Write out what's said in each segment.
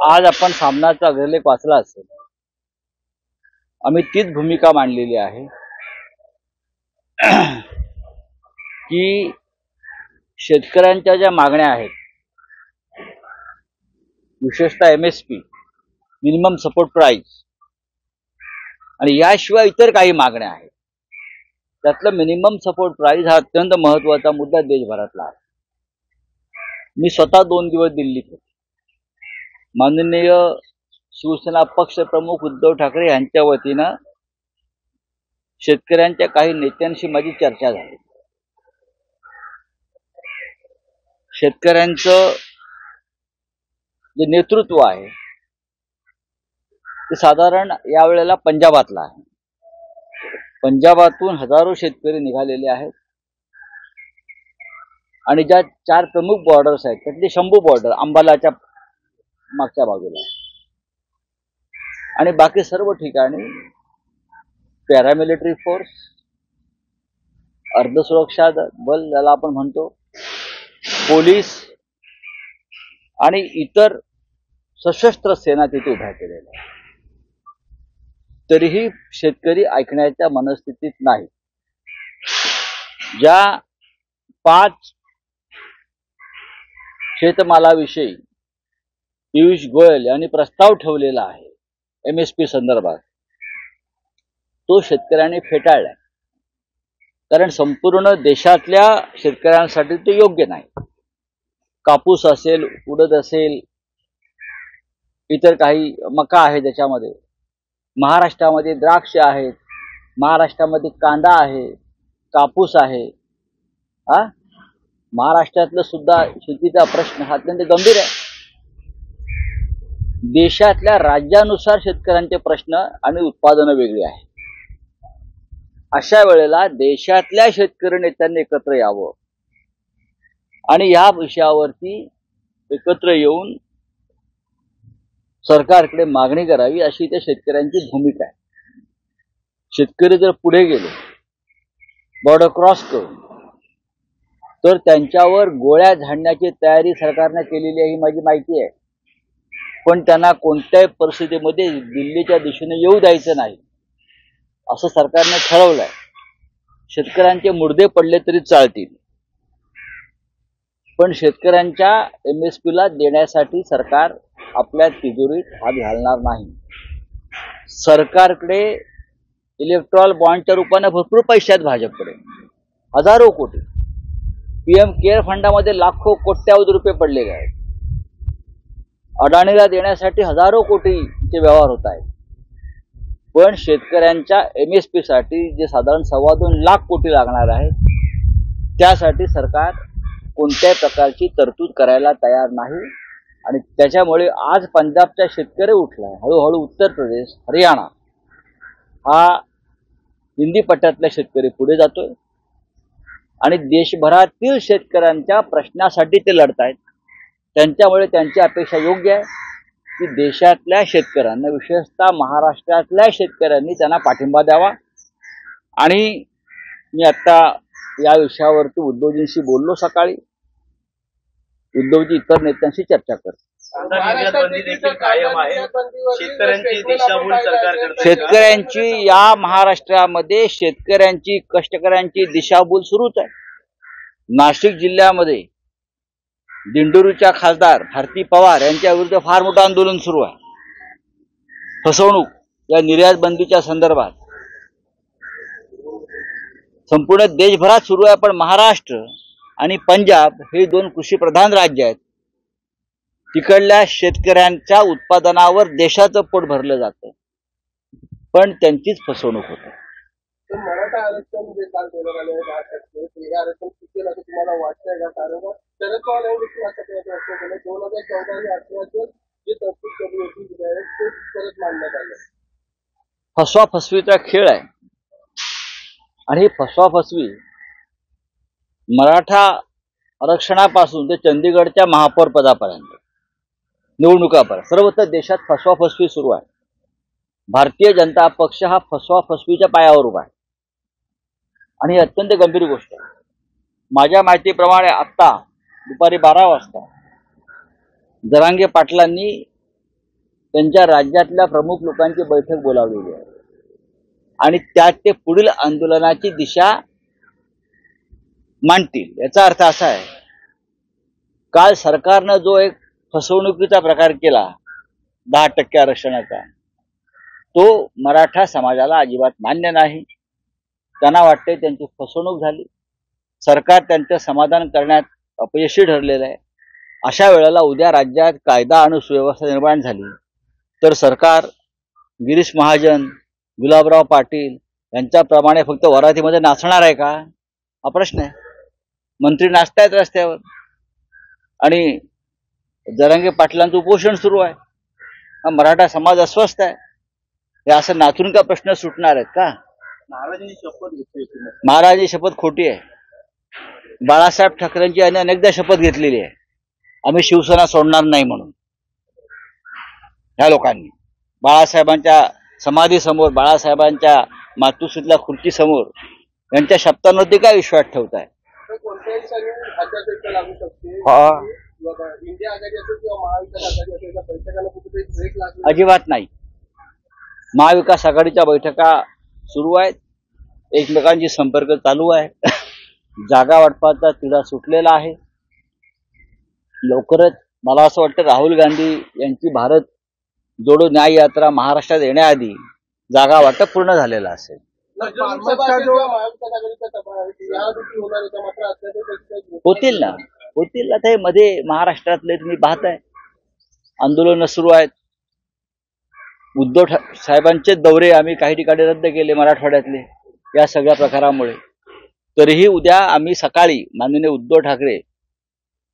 आज आपण सामनाचा अग्रलेख वाचला असेल. आम्ही तीच भूमिका मांडलेली आहे की शेतकऱ्यांच्या ज्या मागण्या आहेत, विशेषतः MSP मिनिमम सपोर्ट प्राइस आणि याशिवाय इतर काही मागण्या आहेत, त्यातलं मिनिमम सपोर्ट प्राइस हा अत्यंत महत्त्वाचा मुद्दा देशभरातला आहे. मी स्वतः 2 दिवस दिल्लीत होतो. माननीय शिवसेना पक्ष प्रमुख उद्धव ठाकरे यांच्या वतीनं शेतकऱ्यांच्या काही नेत्यांशी माझी चर्चा झाली. शेतकऱ्यांचं जे नेतृत्व आहे ते साधारण यावेळेला पंजाबातलं आहे. पंजाबातून हजारो शेतकरी निघालेले आहेत आणि ज्या 4 प्रमुख बॉर्डर्स आहेत त्यातली शंभू बॉर्डर अंबालाच्या मागच्या बाजूला आणि बाकी सर्व ठिकाणी पॅरामिलिटरी फोर्स, अर्धसुरक्षा बल ज्याला आपण म्हणतो, पोलीस आणि इतर सशस्त्र सेना तिथे उभ्या केलेल्या आहेत. तरीही शेतकरी ऐकण्याच्या मनस्थितीत नाही. ज्या 5 शेतमालाविषयी पियुष गोयल यांनी प्रस्ताव ठेवलेला आहे MSP संदर्भात, तो शेतकऱ्यांनी फेटाळलाय. कारण संपूर्ण देशातल्या शेतकऱ्यांसाठी तो योग्य नाही. कापूस असेल, उडद असेल, इतर काही मका आहे, त्याच्यामध्ये महाराष्ट्रामध्ये द्राक्ष आहेत, महाराष्ट्रामध्ये कांदा आहे, कापूस आहे. महाराष्ट्रातलं सुद्धा शेतीचा प्रश्न हा अत्यंत गंभीर आहे. देशातल्या राज्यानुसार शेतकऱ्यांचे प्रश्न आणि उत्पादनं वेगळी आहे. अशा वेळेला देशातल्या शेतकरी नेत्यांनी एकत्र यावं आणि या विषयावरती एकत्र येऊन सरकारकडे मागणी करावी, अशी त्या शेतकऱ्यांची भूमिका आहे. शेतकरी जर पुढे गेले, बॉर्डर क्रॉस करून, तर त्यांच्यावर गोळ्या झाडण्याची तयारी सरकारने केलेली आहे, ही माझी माहिती आहे. पण त्यांना कोणत्याही परिस्थितीमध्ये दिल्लीच्या दिशेने येऊ द्यायचं नाही असं सरकारने ठरवलंय. शेतकऱ्यांचे मुर्दे पडले तरी चालतील, पण शेतकऱ्यांच्या MSPला देण्यासाठी सरकार आपल्या तिजोरीत हात घालणार नाही. सरकारकडे इलेक्ट्रॉल बॉन्डच्या रूपाने भरपूर पैसे आहेत भाजपकडे, हजारो कोटी. PM केअर फंडामध्ये लाखो कोट्यावधी रुपये पडलेले आहेत. अडाणीला देण्यासाठी हजारो कोटीचे व्यवहार होत आहेत. पण शेतकऱ्यांच्या MSP साठी जे साधारण 2.25 लाख कोटी लागणार आहेत, त्यासाठी सरकार कोणत्याही प्रकारची तरतूद करायला तयार नाही. आणि त्याच्यामुळे आज पंजाबचा शेतकरी उठलाय. हळूहळू उत्तर प्रदेश, हरियाणा हा हिंदी पट्ट्यातला शेतकरी पुढे जातोय आणि देशभरातील शेतकऱ्यांच्या प्रश्नासाठी ते लढतायत. त्यांच्यामुळे त्यांची अपेक्षा योग्य आहे की देशातल्या शेतकऱ्यांना, विशेषतः महाराष्ट्रातल्या शेतकऱ्यांनी त्यांना पाठिंबा द्यावा. आणि मी आता या विषयावरती उद्धवजींशी बोललो सकाळी. उद्धवजी इतर नेत्यांशी चर्चा करतात. शेतकऱ्यांची या महाराष्ट्रामध्ये शेतकऱ्यांची, कष्टकऱ्यांची दिशाभूल सुरूच आहे. नाशिक जिल्ह्यामध्ये दिंडोरीच्या खासदार भारती पवार यांच्या विरुद्ध फार मोठं आंदोलन सुरू आहे. फसवणूक या निर्यात बंदीच्या संदर्भात संपूर्ण देशभरात सुरू आहे. पण महाराष्ट्र आणि पंजाब हे 2 कृषीप्रधान राज्य आहेत. तिकडल्या शेतकऱ्यांच्या उत्पादनावर देशाचं पोट भरलं जातं, पण त्यांचीच फसवणूक होते. मराठा आरक्षण जे काल देण्यात आले हे आरक्षण चुकेल असं तुम्हाला वाटतंय का? कारण शरद पवार यांनी देखील असं केलं. 2014 आणि 2018 जे तरतूद केली होती ते परत मांडण्यात आलं. फसवा फसवीचा खेळ आहे आणि ही फसवा फसवी मराठा आरक्षणापासून ते चंदीगडच्या महापौर पदापर्यंत, निवडणुकापर्यंत सर्वत्र देशात फसवा फसवी सुरू आहे. भारतीय जनता पक्ष हा फसवा फसवीच्या पायावर उभा आहे आणि ही अत्यंत गंभीर गोष्ट आहे. माझ्या माहितीप्रमाणे आत्ता दुपारी 12 वाजता जरांगे पाटलांनी त्यांच्या राज्यातल्या प्रमुख लोकांची बैठक बोलावलेली आहे आणि त्यात ते पुढील आंदोलनाची दिशा मांडतील. याचा अर्थ असा आहे, काल सरकारनं जो एक फसवणुकीचा प्रकार केला 10% आरक्षणाचा, तो मराठा समाजाला अजिबात मान्य नाही. त्यांना वाटते त्यांची फसवणूक झाली, सरकार त्यांचं समाधान करण्यात अपयशी ठरलेलं आहे. अशा वेळेला उद्या राज्यात कायदा आणि सुव्यवस्था निर्माण झाली तर सरकार गिरीश महाजन, गुलाबराव पाटील यांच्याप्रमाणे फक्त वरातीमध्ये नाचणार आहे का? हा प्रश्न आहे. मंत्री नाचतायत रस्त्यावर आणि जरांगे पाटलांचं उपोषण सुरू आहे. हा मराठा समाज अस्वस्थ आहे. हे असं नाचून का प्रश्न सुटणार आहेत का? महाराजांनी शपथ घेतली. महाराजांची शपथ खोटी आहे. बाळासाहेब ठाकरेंची यांनी अनेकदा शपथ घेतलेली आहे, आम्ही शिवसेना सोडणार नाही म्हणून. ह्या लोकांनी बाळासाहेबांच्या समाधीसमोर, बाळासाहेबांच्या मातोश्रीतल्या खुर्चीसमोर यांच्या शब्दांवरती काय विश्वास ठेवताय? कोणत्याही क्षणी आचारसंहिता लागू शकते. इंडिया आघाडी असेल किंवा महाविकास आघाडी असेल, त्या बैठकाला कुठेतरी ब्रेक लागला अजिबात नाही. महाविकास आघाडीच्या बैठका सुरू आहेत, एकमेकांशी संपर्क चालू आहे. जागा वाटपाचा तिढा सुटलेला आहे. लवकरच मला असं वाटतं राहुल गांधी यांची भारत जोडो न्याय यात्रा महाराष्ट्रात येण्याआधी जागा वाटप पूर्ण झालेलं असेल. होतील ना. ते मध्ये महाराष्ट्रातले तुम्ही पाहताय आंदोलन सुरू आहेत. उद्धव साहेबांचे दौरे आम्ही काही ठिकाणी रद्द केले मराठवाड्यातले या सगळ्या प्रकारामुळे. तरीही उद्या आम्ही सकाळी माननीय उद्धव ठाकरे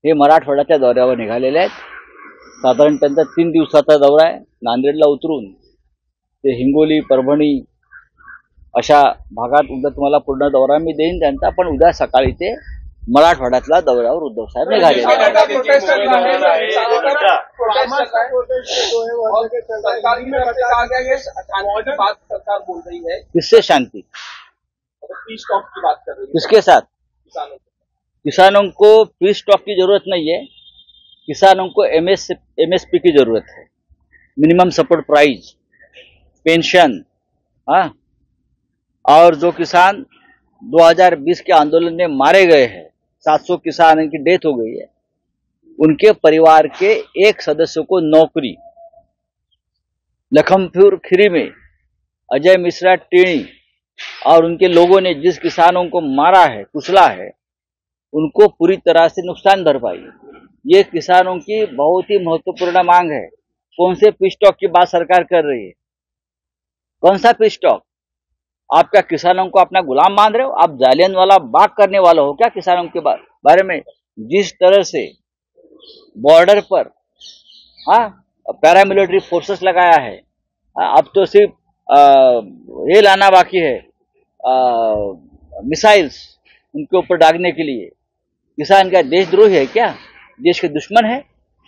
हे मराठवाड्याच्या दौऱ्यावर निघालेले आहेत. साधारण त्यांचा 3 दिवसाचा दौरा आहे. नांदेडला उतरून ते हिंगोली, परभणी अशा भागात उद्या तुम्हाला पूर्ण दौरा मी देईन त्यांचा. पण उद्या सकाळी ते मराठवाड्यातल्या दौऱ्यावर उद्धव साहेब निघाले. किससे शांति? किसके साथ? किसानों को पीस टॉक की जरूरत नहीं है. किसानों को एमएसपी की जरूरत है. Minimum support price, pension. हाँ, और जो किसान 2020 के आंदोलन में मारे गए हैं, 700 किसान की डेथ हो गई है, उनके परिवार के एक सदस्य को नौकरी. लखनपुर खीरी में अजय मिश्रा टेणी और उनके लोगों ने जिस किसानों को मारा है, कुचला है, उनको पूरी तरह से नुकसान भरपाई. ये किसानों की बहुत ही महत्वपूर्ण मांग है. कौन से पीस टॉक की बात सरकार कर रही है? कौन सा पीस टॉक? आप क्या किसानों को अपना गुलाम मान रहे हो? आप जालियनवाला बाग करने वाला हो क्या किसानों के बारे में? जिस तरह से बॉर्डर पर पैरामिलिट्री फोर्सेस लगाया है, अब तो सिर्फ ये लाना बाकी है, मिसाइल्स उनके ऊपर दागने के लिए. किसान क्या देशद्रोही है क्या? देश के दुश्मन है?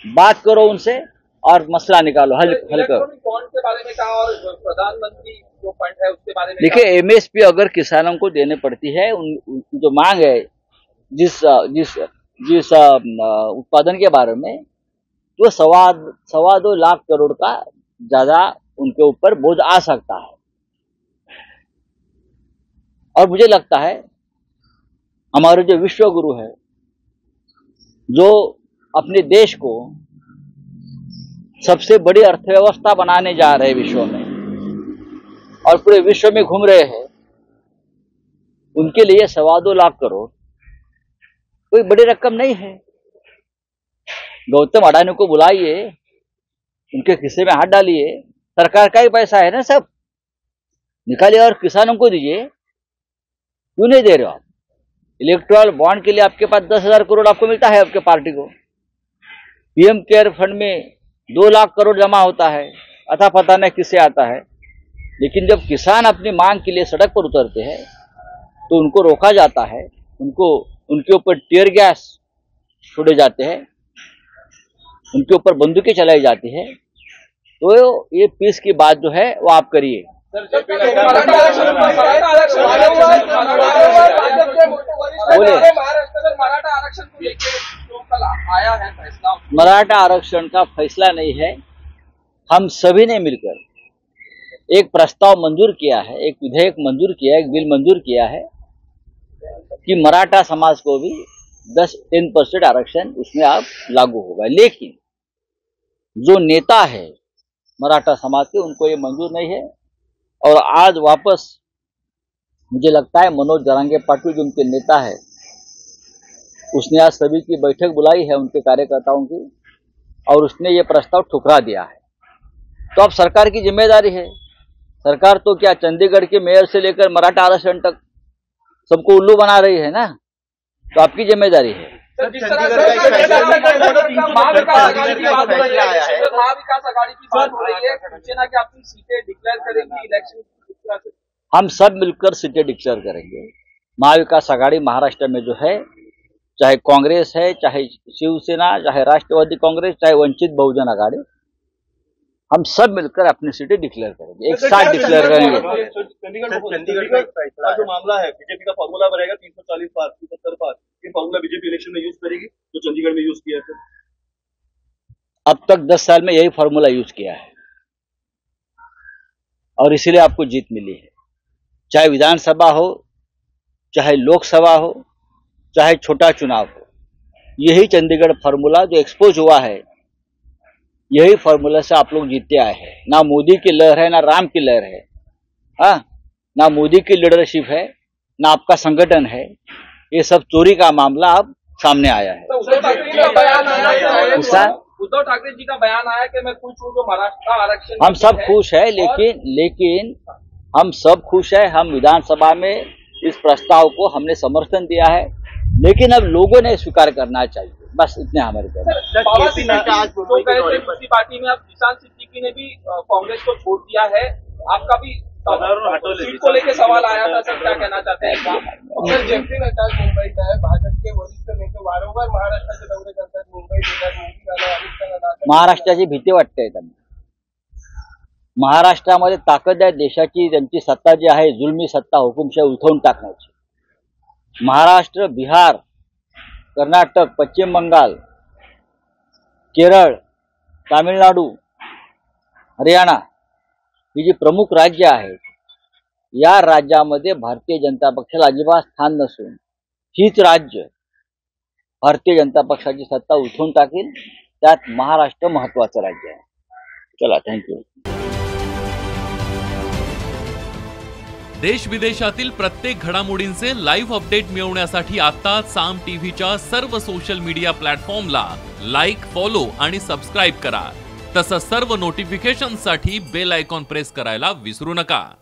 बात करो उनसे और मसला निकालो, हल करो. बॉन्ड के बारे में कहा और प्रधानमंत्री जो फंड है उसके बारे में. देखिए, एमएसपी अगर किसानों को देने पड़ती है, उनकी जो मांग है जिस उत्पादन के बारे में, तो 2.25 लाख करोड़ का ज्यादा उनके ऊपर बोझ आ सकता है. और मुझे लगता है हमारे जो विश्व गुरु है, जो अपने देश को सबसे बड़ी अर्थव्यवस्था बनाने जा रहे हैं विश्व में और पूरे विश्व में घूम रहे हैं, उनके लिए 2.25 लाख करोड़ कोई बड़ी रकम नहीं है. गौतम अडानी को बुलाइए, उनके खिस्से में हाथ डालिए, सरकार का ही पैसा है ना, सब निकालिए और किसानों को दीजिए. क्यों नहीं दे रहे हो आप? इलेक्ट्रल बॉन्ड के लिए आपके पास 10,000 करोड़ आपको मिलता है, आपके पार्टी को. पीएम केयर फंड में 2 लाख करोड़ जमा होता है, अथा पता नहीं किससे आता है. लेकिन जब किसान अपनी मांग के लिए सड़क पर उतरते हैं तो उनको रोका जाता है, उनके ऊपर टीयर गैस छोड़े जाते हैं, उनके ऊपर बंदूकें चलाई जाती है. तो ये पीस की बात जो है वो आप करिए. मराठा आरक्षण का फैसला नहीं है. हम सभी ने मिलकर एक प्रस्ताव मंजूर किया है, एक विधेयक मंजूर किया है, एक बिल मंजूर किया है कि मराठा समाज को भी 10% आरक्षण उसमें अब लागू होगा। लेकिन जो नेता है मराठा समाज के, उनको ये मंजूर नहीं है। और आज वापस मुझे लगता है मनोज जरांगे पाटिल जो उनके नेता है, उसने आज सभी की बैठक बुलाई है उनके कार्यकर्ताओं की, और उसने ये प्रस्ताव ठुकरा दिया है। तो अब सरकार की जिम्मेदारी है। सरकार तो क्या चंडीगढ़ के मेयर से लेकर मराठा आरक्षण तक सबको उल्लू बना रही है ना, तो आपकी जिम्मेदारी है। हम सब मिलकर सीटें डिक्लेयर करेंगे। महाविकास आघाड़ी महाराष्ट्र में जो है, चाहे कांग्रेस है, चाहे शिवसेना, चाहे राष्ट्रवादी कांग्रेस, चाहे वंचित बहुजन आघाड़ी, हम सब मिलकर अपनी सीटें डिक्लेयर करेंगे, एक साथ डिक्लेयर करेंगे। चंडीगढ़ का जो मामला है, बीजेपी का फॉर्मूला बनेगा 340 पार, 370 पार, ये फॉर्मूला बीजेपी इलेक्शन में यूज करेगी जो चंडीगढ़ में यूज किया है। अब तक 10 साल में यही फॉर्मूला यूज किया है और इसीलिए आपको जीत मिली है। चाहे विधानसभा हो, चाहे लोकसभा हो, चाहे छोटा चुनाव हो, यही चंडीगढ़ फॉर्मूला जो एक्सपोज हुआ है, यही फॉर्मूला से आप लोग जीतते आए हैं। ना मोदी की लहर है, ना राम की लहर है, ना मोदी की लीडरशिप है, ना आपका संगठन है। ये सब चोरी का मामला अब सामने आया है। उद्धव ठाकरे जी का बयान आया कि मैं खुश हूँ जो महाराष्ट्र का आरक्षण। हम सब खुश है, लेकिन हम सब खुश है। हम विधानसभा में इस प्रस्ताव को हमने समर्थन दिया है, लेकिन अब लोगों ने स्वीकार करना चाहिए, बस इतने हमारे पार्टी में अब निशान सिद्दीकी ने भी कांग्रेस को छोड़ दिया है। आपका भी सीट को लेकर सवाल आया था, सर क्या कहना चाहते हैं? सर जेपी नड्डा मुंबई का है, भाजपा के वरिष्ठ नेते वारंवार महाराष्ट्राचे दौरे करतात, मुंबई जिल्ह्यात महाराष्ट्राची भीती वाटते त्यांना। महाराष्ट्रामध्ये ताकद आहे देशाची, त्यांची सत्ता जी आहे जुलमी सत्ता, हुकुमशाही उलथवून टाकण्याची। महाराष्ट्र, बिहार, कर्नाटक, पश्चिम बंगाल, केरळ, तामिळनाडू, हरियाणा ही जी प्रमुख राज्य आहेत, या राज्यामध्ये भारतीय जनता पक्षाला अजिबात स्थान नसून हीच राज्य भारतीय जनता पक्षाची सत्ता उलथवून टाकेल। त्यात महाराष्ट्र महत्वाचं राज्य आहे। चला, थँक्यू। देश विदेशातील प्रत्येक घडामोडींचे लाईव्ह अपडेट मिळवण्यासाठी आता साम टीव्हीच्या सर्व सोशल मीडिया प्लॅटफॉर्मला लाईक, फॉलो आणि सबस्क्राईब करा। तसंच सर्व नोटिफिकेशनसाठी बेल आयकॉन प्रेस करायला विसरू नका।